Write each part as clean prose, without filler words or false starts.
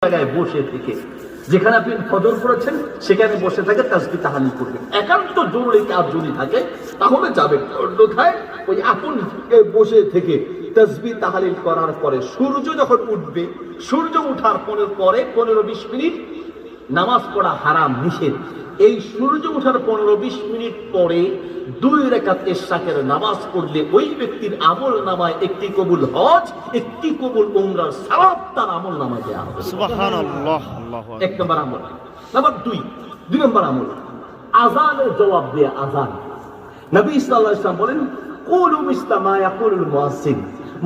জায়গায় বসে থেকে, যেখানে আপনি ফজর পড়েছেন সেখানে বসে থাকে তাসবিহ তাহলিল করবেন। একান্ত জরুরি কাজ যদি থাকে তাহলে যাবেন, অন্যথায় ওই আপন বসে থেকে তাসবিহ তাহলিল করার পরে সূর্য যখন উঠবে, সূর্য উঠার পরে 15-20 মিনিট নামাজ পড়া হারাম, নিষেধ। এই সূর্য ওঠার 15-20 মিনিট পরে 2 রাকাত ইশরাকের নামাজ পড়লে ওই ব্যক্তির আমল নামায় একটি কবুল হজ, একটি কবুল উমরার সওয়াব তার আমল নামায় দেওয়া হবে। সুবহানাল্লাহ, আল্লাহু আকবার। 1 নম্বর আমল। নাম্বার 2 নম্বর আমল, আযানের জবাব দেয়া। আযান, নবী সাল্লাল্লাহু আলাইহি ওয়াসাল্লাম বলেন, কুলু মিসলা মা ইয়াকুলুল মুয়াজ্জিন,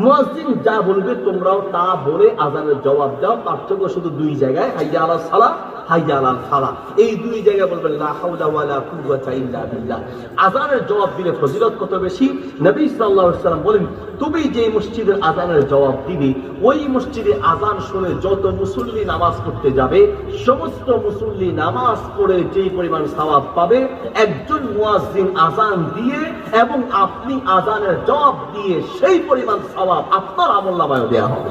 মুয়াজ্জিন যা বলবে তোমরাও তা বলে আযানের জবাব দাও। পার্থক্য শুধু 2 জায়গায়, হাইয়া আলাস সালাহ, হাইয়া আলাল ফালাহ। এই 2 জায়গায় বলবেন লা হাওলা ওয়ালা কুওয়াতা ইল্লা বিল্লাহ। আযানের জবাব দিলে ফজিলত কত বেশি। নবী সাল্লাল্লাহু আলাইহি ওয়াসাল্লাম বলেন, তুমি যে মসজিদের আযানের জবাব দিবে, ওই মসজিদে আযান শুনে যত মুসল্লি নামাজ পড়তে যাবে, সমস্ত মুসল্লি নামাজ পড়ে যে পরিমাণ সওয়াব পাবে, একজন মুয়াজ্জিন আযান দিয়ে এবং আপনি আযানের জবাব দিয়ে সেই পরিমাণ সওয়াব আপনার আমলনামায় দেয়া হবে।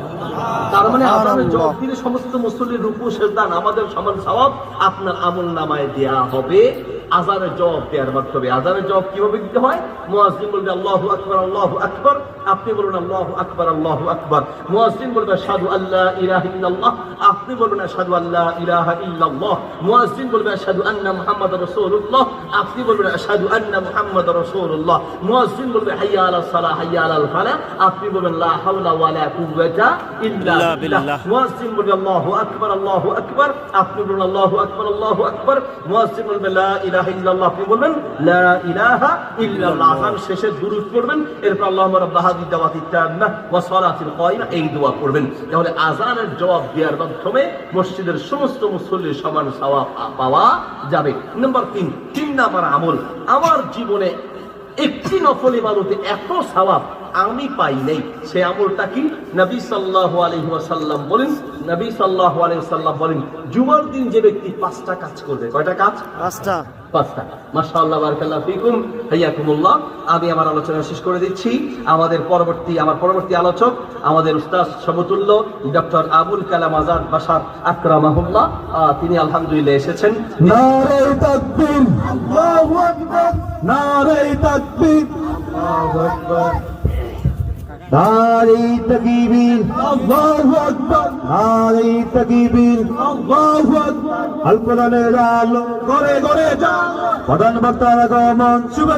তার মানে আযানের জবাব দিলে সমস্ত মুসল্লির রুকু সিজদা নামাজের সমান সওয়াব আপনার আমলনামায় দেয়া হবে আযানের জবাব দেওয়ার মাধ্যমে। আযানের জবাব কিভাবে দিতে হয়? মুয়াজ্জিন বলবে আল্লাহু আকবার, আল্লাহু আকবার, আপনি বলুন আল্লাহু আকবার, আল্লাহু আকবার। মুয়াজ্জিন বলবে আশহাদু আল্লা ইলাহা ইল্লাল্লাহ, আপনি বলুন আশহাদু আল্লা ইলাহা ইল্লাল্লাহ। মুয়াজ্জিন বলবে আশহাদু আন্না মুহাম্মাদুর রাসূলুল্লাহ, আপনি বলবেন আশহাদু আন্না মুহাম্মাদুর রাসূলুল্লাহ। মুয়াজ্জিন বলবে হাইয়া আলাস সালাহ, হাইয়া আলাল ফালাহ, আপনি বলবেন লা হাওলা ওয়ালা কুওয়াতা ইল্লা বিল্লাহ। মুয়াজ্জিন বলবে আল্লাহু আকবার, আল্লাহু আকবার, আপনি বলুন আল্লাহু আকবার, আল্লাহু আকবার। মুয়াজ্জিন বলবে লা ইলাহা ইল্লাল্লাহ, আপনি বলবেন লা ইলাহা ইল্লাল্লাহ। আযান শেষে দুরূদ পড়বেন, এরপর আল্লাহুম্মা রাব্বা হাযিহি দাওয়াতিত তাম্মাহ ওয়া সালাতিল কায়িমা, এই দোয়া পড়বেন। তাহলে আযানের জবাব দেওয়ার মাধ্যমে মসজিদের সমস্ত মুসল্লির সমান সওয়াব পাওয়া যাবে। নাম্বার 3 নাম্বার আমল, আমার জীবনে একটি নফল ইবাদতে এত সওয়াব আমি পাই নাই, সে আমলটা কি? নবী সাল্লাল্লাহু আলাইহি ওয়াসাল্লাম বলেন, নবী সাল্লাল্লাহু আলাইহি ওয়াসাল্লাম বলেন, জুমার দিন যে ব্যক্তি 5টা কাজ করবে। কয়টা কাজ? 5টা। মাশাআল্লাহ, বারাকাল্লাহু ফিকুম, হাইয়াকুমুল্লাহ। আমি আমার আলোচনা শেষ করে দিচ্ছি। আমার পরবর্তী আলোচক আমাদের উস্তাদ সমতুল্য ডক্টর আবুল কালাম আজাদ বাশার আকরামাহুল্লাহ, তিনি আলহামদুলিল্লাহ এসেছেন। নারে তাকবীর, আল্লাহু আকবার, নারে তাকবীর, আল্লাহু আকবার, নারে তাকবীর, আল্লাহু আকবার, নারে তাকবীর, আল্লাহু আকবার। আল কোরআনের আলো ঘরে ঘরে যাও, প্রধান বক্তার আগমন শুভ